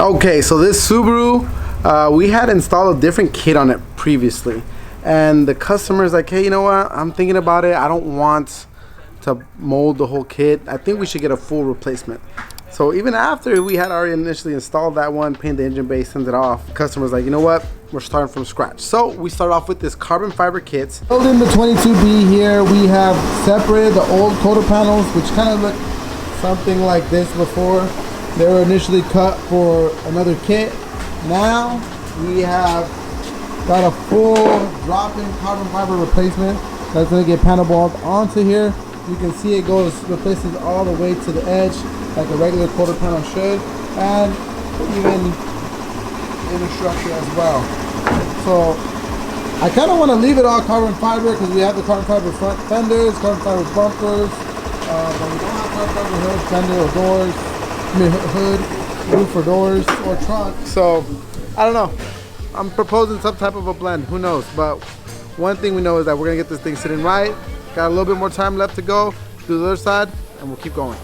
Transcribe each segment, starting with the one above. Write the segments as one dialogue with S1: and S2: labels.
S1: Okay, so this Subaru, we had installed a different kit on it previously, and the customer's like, hey, you know what, I'm thinking about it. I don't want to mold the whole kit. I think we should get a full replacement. So even after we had already initially installed that one, painted the engine bay, sent it off, the customer's like, you know what, we're starting from scratch. So we start off with this carbon fiber kit.
S2: Building the 22B here, we have separated the old quarter panels, which kind of look something like this before. They were initially cut for another kit. Now we have got a full drop-in carbon fiber replacement that's going to get panel balled onto here. You can see it replaces all the way to the edge like a regular quarter panel should, and even in the structure as well. So I kind of want to leave it all carbon fiber because we have the carbon fiber front fenders, carbon fiber bumpers, but we don't have carbon fiber hood, fender, or doors. Hood, roof or doors, or trunk. So I don't know, I'm proposing some type of a blend, who knows, but one thing we know is that we're gonna get this thing sitting right. Got a little bit more time left to go, do the other side, and we'll keep going.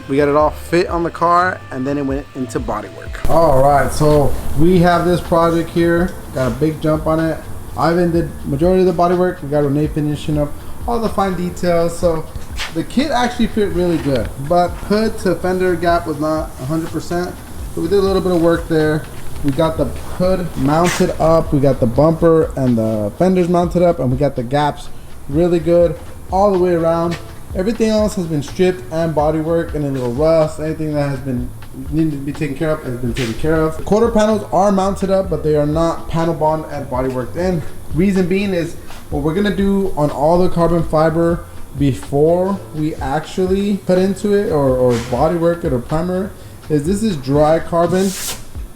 S1: We got it all fit on the car, and then it went into body work.
S2: All right, so we have this project here. Got a big jump on it. Ivan did majority of the body work. We got Renee finishing up all the fine details. So the kit actually fit really good, but hood to fender gap was not 100%. So we did a little bit of work there. We got the hood mounted up. We got the bumper and the fenders mounted up, and we got the gaps really good all the way around. Everything else has been stripped and body work, and a little rust. Anything that has been needed to be taken care of has been taken care of. The quarter panels are mounted up, but they are not panel bond and body worked in. Reason being is what we're gonna do on all the carbon fiber before we actually put into it or body work it or primer it is this is dry carbon.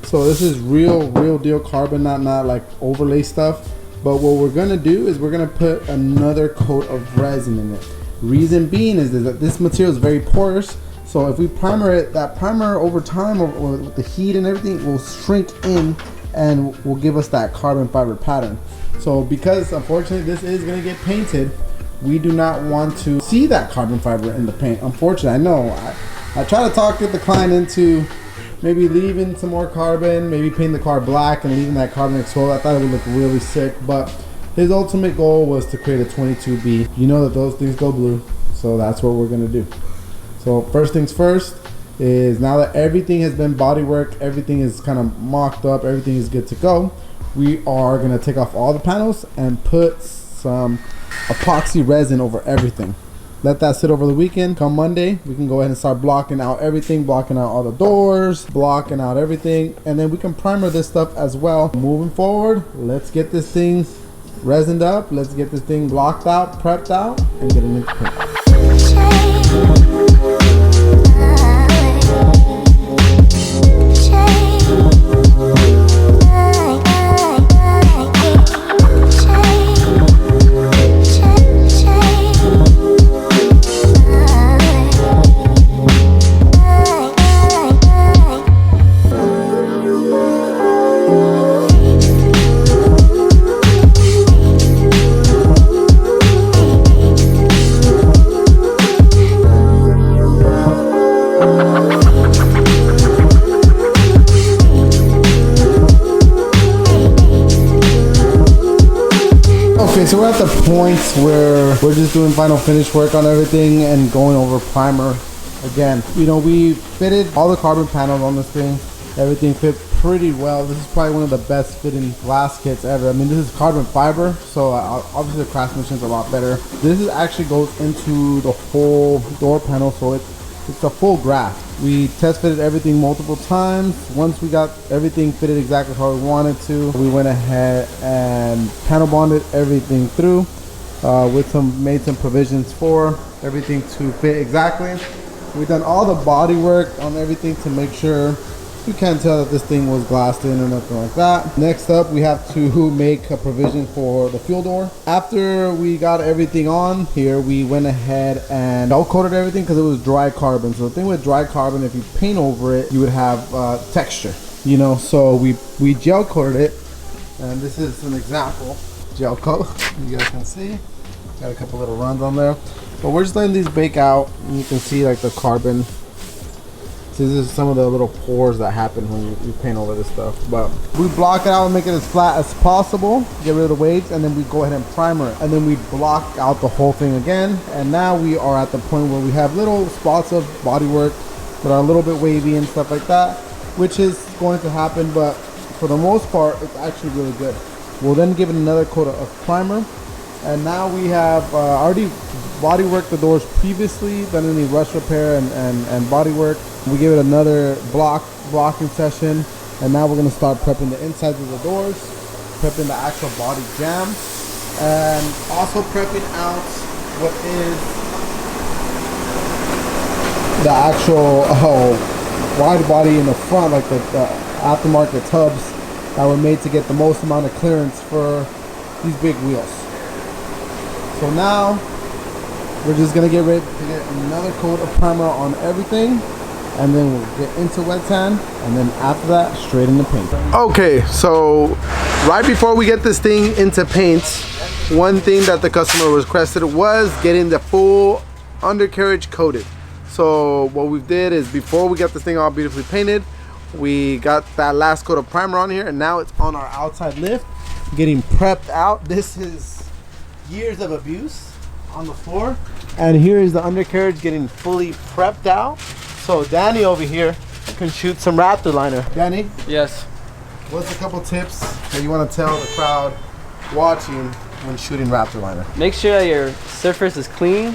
S2: So this is real deal carbon, not like overlay stuff. But what we're gonna do is we're gonna put another coat of resin in it. Reason being is that this material is very porous, so if we primer it, that primer over time or with the heat and everything will shrink in and will give us that carbon fiber pattern. So because unfortunately this is going to get painted, we do not want to see that carbon fiber in the paint. Unfortunately, I know I try to talk the client into maybe leaving some more carbon, maybe painting the car black and leaving that carbon exposed. I thought it would look really sick, but his ultimate goal was to create a 22B. You know that those things go blue, so that's what we're gonna do. So first things first is now that everything has been body worked, everything is kind of mocked up, everything is good to go, we are gonna take off all the panels and put some epoxy resin over everything. Let that sit over the weekend. Come Monday, we can go ahead and start blocking out everything, blocking out all the doors, blocking out everything, and then we can primer this stuff as well. Moving forward, let's get this thing resined up, let's get this thing blocked out, prepped out, and get it into paint. Okay, so we're at the point where we're just doing final finish work on everything and going over primer again. You know, we fitted all the carbon panels on this thing. Everything fit pretty well. This is probably one of the best fitting glass kits ever. I mean, this is carbon fiber, so obviously the craftsmanship is a lot better. This is actually goes into the whole door panel, so it's a full graft. We test fitted everything multiple times. Once we got everything fitted exactly how we wanted to, we went ahead and panel bonded everything through made some provisions for everything to fit exactly. We've done all the body work on everything to make sure You can't tell that this thing was glassed in or nothing like that. Next up, we have to make a provision for the fuel door. After we got everything on here, we went ahead and dull coated everything because it was dry carbon. So the thing with dry carbon, if you paint over it, you would have texture, you know. So we gel coated it, and this is an example gel coat. You guys can see, got a couple little runs on there. But we're just letting these bake out, and you can see like the carbon. So this is some of the little pores that happen when you paint over this stuff. But we block it out and make it as flat as possible, get rid of the waves, and then we go ahead and primer it. And then we block out the whole thing again. And now we are at the point where we have little spots of bodywork that are a little bit wavy and stuff like that, which is going to happen, but for the most part, it's actually really good. We'll then give it another coat of primer. And now we have already bodyworked the doors previously, done any rust repair and bodywork. We give it another blocking session, and now we're gonna start prepping the insides of the doors, prepping the actual body jam, and also prepping out what is the actual wide body in the front, like the aftermarket tubs that were made to get the most amount of clearance for these big wheels. So now we're just gonna get ready to get another coat of primer on everything, and then we'll get into wet sand, and then after that, straight into paint.
S1: Okay, so right before we get this thing into paint, one thing that the customer requested was getting the full undercarriage coated. So what we did is, before we got this thing all beautifully painted, we got that last coat of primer on here, and now it's on our outside lift, getting prepped out. This is years of abuse on the floor, and here is the undercarriage getting fully prepped out. So Danny over here can shoot some Raptor liner. Danny?
S3: Yes.
S1: What's a couple tips that you want to tell the crowd watching when shooting Raptor liner?
S3: Make sure that your surface is clean,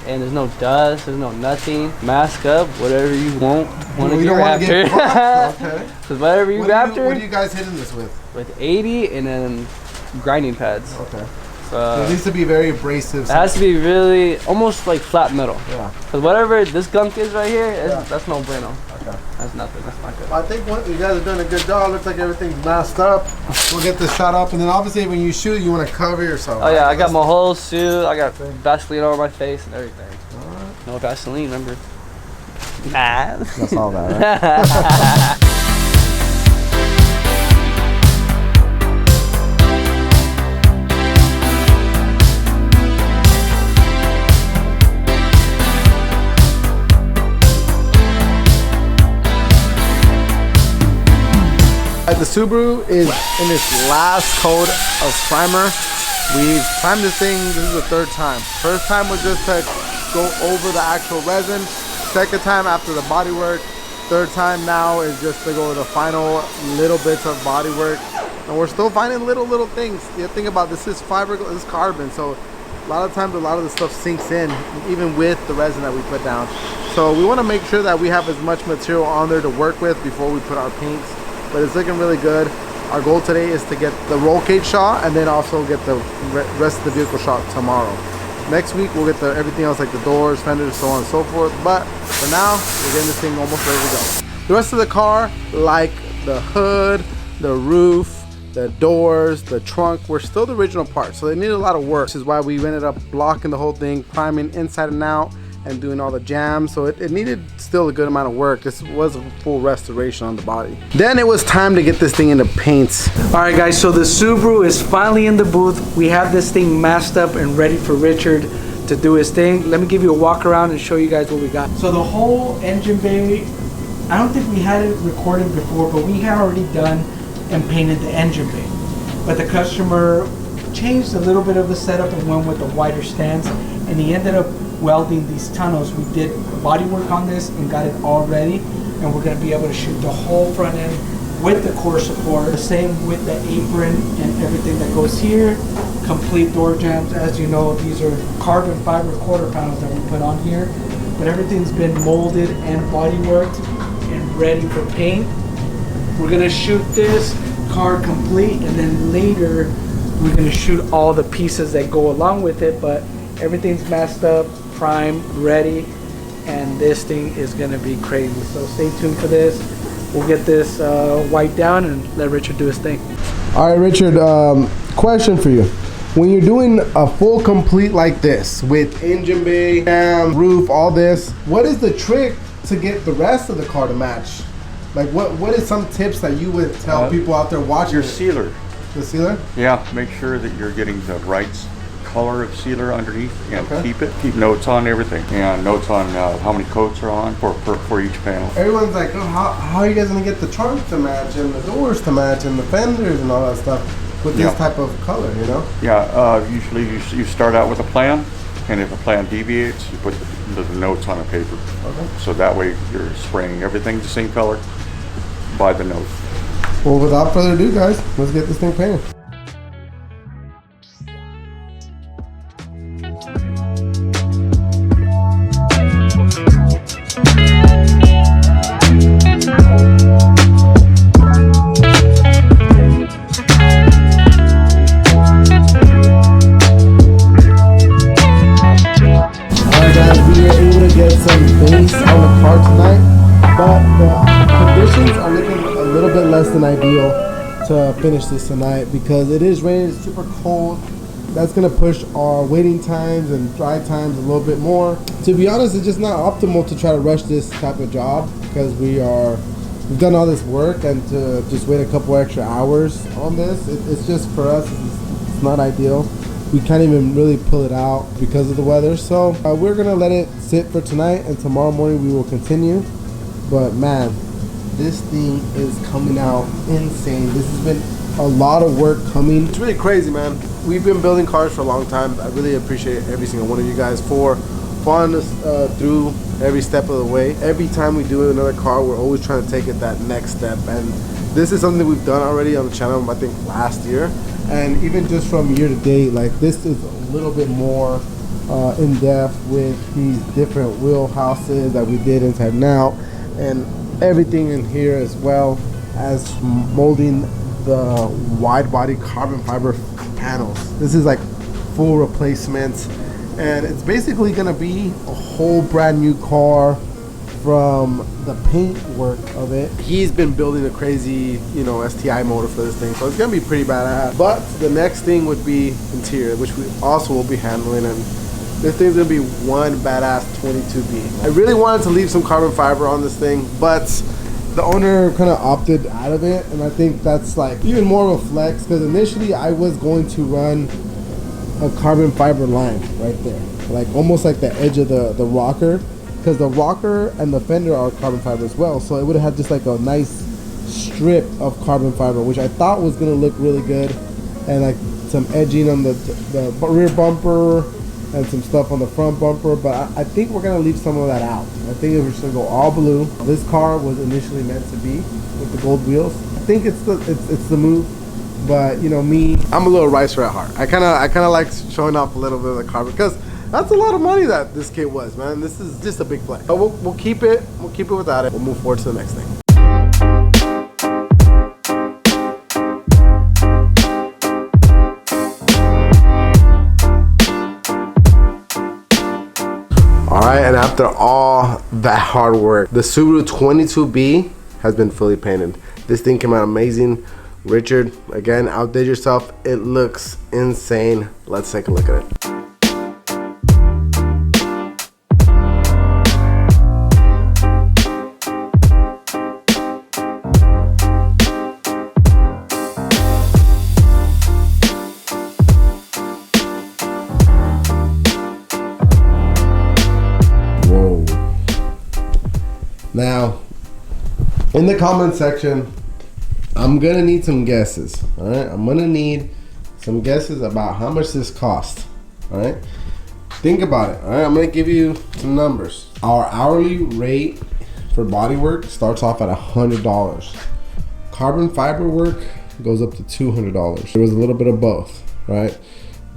S3: and there's no dust, there's no nothing. Mask up whatever you want to get Raptor. Okay. Because whatever you Raptor.
S1: What are you guys hitting this with?
S3: With 80 and then grinding pads.
S1: Okay. So it needs to be very abrasive.
S3: It has to be really almost like flat metal.
S1: Yeah.
S3: Because whatever this gunk is right here, that's no bueno.
S1: Okay.
S3: That's nothing. That's not good.
S1: I think you guys are doing a good job. Looks like everything's masked up. We'll get this shot up, and then obviously when you shoot, you want to cover yourself.
S3: Oh yeah, I got my whole suit. I got Vaseline over my face and everything. Right. No Vaseline, remember? Nah.
S1: That's all that, right? The Subaru is in its last coat of primer. We've primed this thing, this is the third time. First time was just to go over the actual resin. Second time after the body work. Third time now is just to go to the final little bits of body work. And we're still finding little things. You think about this is fiberglass, this is carbon, so a lot of times a lot of the stuff sinks in, even with the resin that we put down. So we want to make sure that we have as much material on there to work with before we put our paints. But it's looking really good. Our goal today is to get the roll cage shot, and then also get the rest of the vehicle shot tomorrow. Next week we'll get everything else, like the doors, fenders, so on and so forth. But for now, we're getting this thing almost ready to go. The rest of the car, like the hood, the roof, the doors, the trunk, were still the original parts, so they needed a lot of work. This is why we ended up blocking the whole thing, priming inside and out, and doing all the jams. So it needed still a good amount of work. This was a full restoration on the body. Then it was time to get this thing into paints.
S4: All right guys, so the Subaru is finally in the booth. We have this thing masked up and ready for Richard to do his thing. Let me give you a walk around and show you guys what we got. So the whole engine bay, I don't think we had it recorded before, but we had already done and painted the engine bay. But the customer changed a little bit of the setup and went with a wider stance, and he ended up welding these tunnels. We did body work on this and got it all ready, and we're going to be able to shoot the whole front end with the core support. The same with the apron and everything that goes here. Complete door jams. As you know, these are carbon fiber quarter panels that we put on here, but everything's been molded and body worked and ready for paint. We're going to shoot this car complete, and then later we're going to shoot all the pieces that go along with it, but everything's masked up, primed, ready, and this thing is gonna be crazy. So stay tuned for this. we'll get this wiped down and let Richard do his thing.
S2: All right, Richard, question for you. When you're doing a full complete like this with engine bay, cam, roof, all this, what is the trick to get the rest of the car to match? Like what is some tips that you would tell people out there watching?
S5: Your sealer.
S2: The sealer?
S5: Yeah, make sure that you're getting the right color of sealer underneath and keep notes on everything and notes on how many coats are on for each panel.
S2: Everyone's like, oh, how are you guys gonna get the trunk to match and the doors to match and the fenders and all that stuff with this type of color, you know?
S5: Yeah, usually you start out with a plan, and if the plan deviates, you put the notes on a paper.
S2: Okay.
S5: So that way you're spraying everything the same color by the note.
S2: Well, without further ado, guys, let's get this thing painted. Less than ideal to finish this tonight because it is raining, it's super cold. That's gonna push our waiting times and dry times a little bit more. To be honest, it's just not optimal to try to rush this type of job because we've done all this work, and to just wait a couple extra hours on this, it's just for us, it's not ideal. We can't even really pull it out because of the weather. So we're gonna let it sit for tonight, and tomorrow morning we will continue. But man, this thing is coming out insane. This has been a lot of work coming. It's really crazy, man. We've been building cars for a long time. I really appreciate every single one of you guys for following us through every step of the way. Every time we do another car, we're always trying to take it that next step. And this is something we've done already on the channel, I think last year. And even just from year to date, like this is a little bit more in depth with these different wheelhouses that we did inside and out, and everything in here, as well as molding the wide body carbon fiber panels. This is like full replacements, and it's basically gonna be a whole brand new car from the paint work of it. He's been building a crazy, you know, STI motor for this thing, so it's gonna be pretty badass. But the next thing would be interior, which we also will be handling, and this thing's gonna be one badass 22B. I really wanted to leave some carbon fiber on this thing, but the owner kind of opted out of it, and I think that's like even more of a flex, because initially I was going to run a carbon fiber line right there, like almost like the edge of the rocker, because the rocker and the fender are carbon fiber as well, so it would have had just like a nice strip of carbon fiber, which I thought was gonna look really good, and like some edging on the rear bumper and some stuff on the front bumper. But I think we're gonna leave some of that out. I think we're just gonna go all blue. This car was initially meant to be with the gold wheels. I think it's the move, but you know me, I'm a little ricer at heart. I kind of like showing off a little bit of the car because that's a lot of money that this kit was, man. This is just a big flex. But we'll keep it without it. We'll move forward to the next thing. Alright, and after all that hard work, the Subaru 22B has been fully painted. This thing came out amazing. Richard, again, outdid yourself. It looks insane. Let's take a look at it. Now, in the comment section, I'm gonna need some guesses. All right, I'm gonna need some guesses about how much this cost. All right, think about it. All right, I'm gonna give you some numbers. Our hourly rate for body work starts off at $100. Carbon fiber work goes up to $200. There was a little bit of both, right?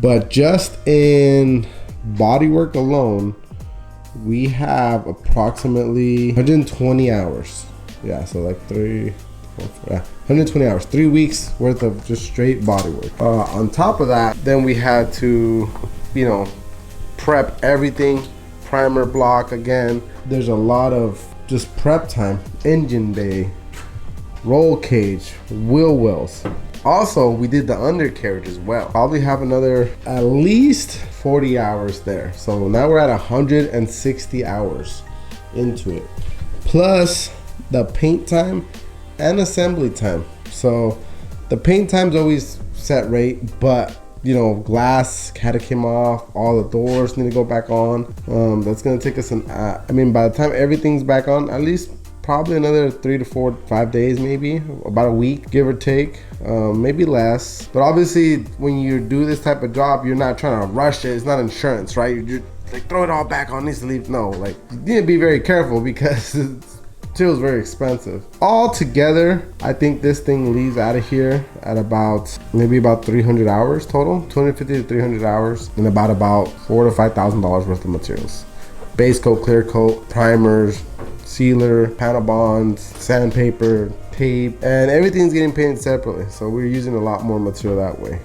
S2: But just in body work alone, we have approximately 120 hours. Yeah, so like 120 hours, 3 weeks worth of just straight body work. On top of that, then we had to, you know, prep everything, primer block again. There's a lot of just prep time, engine bay, roll cage, wheel wells. Also, we did the undercarriage as well. Probably have another at least 40 hours there. So now we're at 160 hours into it. Plus the paint time and assembly time. So the paint time's always set rate, but you know, glass had to come off, all the doors need to go back on. That's gonna take us I mean, by the time everything's back on, at least probably another 3 to 4 5 days, maybe about a week, give or take, maybe less. But obviously when you do this type of job, you're not trying to rush it. It's not insurance, right? You're like, throw it all back on, needs to leave. No, like, you need to be very careful because material is very expensive. All together, I think this thing leaves out of here at maybe about 300 hours total, 250 to 300 hours, and about $4,000 to $5,000 worth of materials. Base coat, clear coat, primers, sealer, panel bonds, sandpaper, tape, and everything's getting painted separately. So we're using a lot more material that way.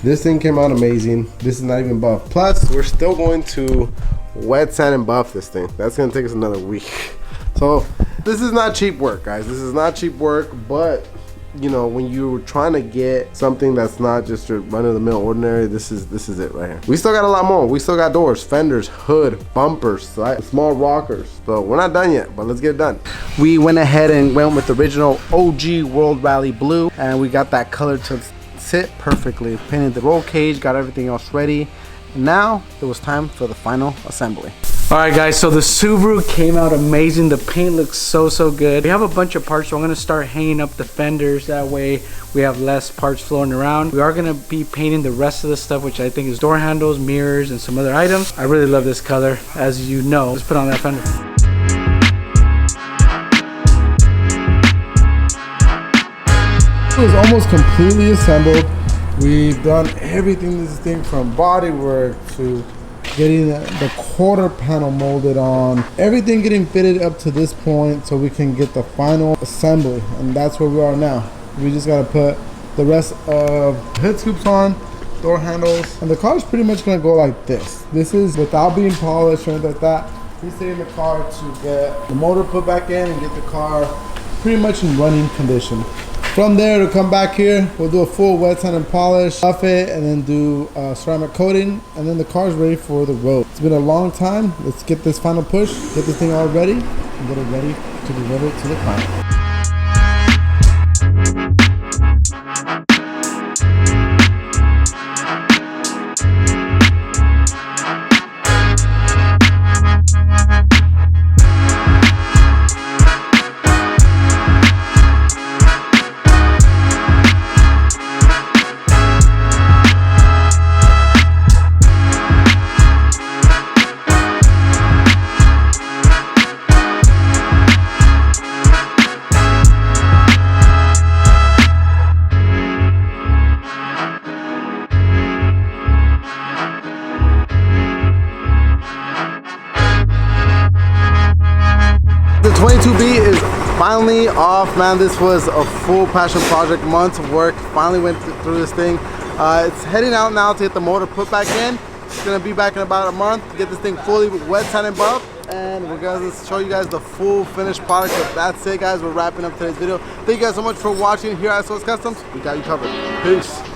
S2: This thing came out amazing. This is not even buff. Plus, we're still going to wet sand and buff this thing. That's gonna take us another week. So this is not cheap work, guys. This is not cheap work, but you know, when you're trying to get something that's not just your run-of-the-mill ordinary, this is it right here. We still got a lot more. We still got doors, fenders, hood, bumpers, right? Small rockers. So we're not done yet, but let's get it done. We went ahead and went with the original OG World Rally Blue, and we got that color to sit perfectly. Painted the roll cage, got everything else ready. And now it was time for the final assembly.
S4: All right, guys, so the Subaru came out amazing. The paint looks so good. We have a bunch of parts, so I'm gonna start hanging up the fenders. That way we have less parts floating around. We are gonna be painting the rest of the stuff, which I think is door handles, mirrors, and some other items. I really love this color, as you know. Let's put on that fender.
S2: It was almost completely assembled. We've done everything, this thing from body work to getting the quarter panel molded on, everything getting fitted up to this point so we can get the final assembly, and that's where we are now. We just got to put the rest of hood scoops on, door handles, and the car is pretty much going to go like this. This is without being polished or anything like that. He's taking the car to get the motor put back in and get the car pretty much in running condition. From there, to come back here, we'll do a full wet sand and polish, buff it, and then do ceramic coating, and then the car's ready for the road. It's been a long time. Let's get this final push, get this thing all ready, and get it ready to deliver it to the client.
S1: The 22B is finally off, man. This was a full passion project, months of work. Finally went through this thing. It's heading out now to get the motor put back in. It's gonna be back in about a month to get this thing fully wet sand and buff, and we're gonna show you guys the full finished product. But that's it, guys. We're wrapping up today's video. Thank you guys so much for watching here at SOS Customs. We got you covered. Peace.